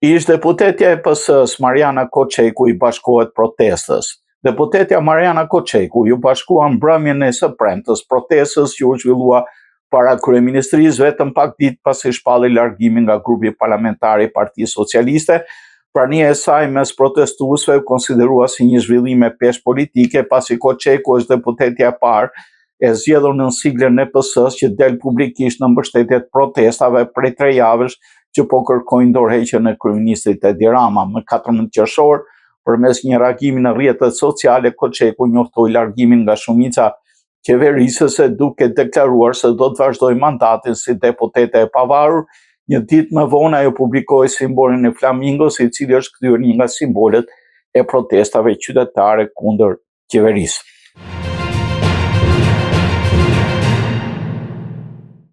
Ish deputetja e PS-s Mariana Koçeku i bashkohet protestës. Deputetja Mariana Koçeku ju bashkua mbrëmjen e së premtës protestës që u zhvillua para kryeministrisë vetëm pak ditë pasi shpalli largimin nga grupi parlamentar i Partisë Socialiste. Prania e saj mes protestuesve u konsiderua si një zhvillim e peshë politike pasi Koçeku është deputetja e parë e zgjedhur në siglën e PS-s që del publikisht në mbështetje të protestave prej 3 javësh që po kërkojnë dorëheqjen e kryeministrit Edi Rama. Më 14 qershor, përmes një reagimi në rrjetet sociale, Koçeku njoftoi largimin nga shumica qeverisëse duke deklaruar se do të vazhdojë mandatin si deputete e pavarur. Një ditë më vonë ajo publikoi simbolin e flamingos, i cili është kthyer një nga simbolet e protestave qytetare kundër qeverisë.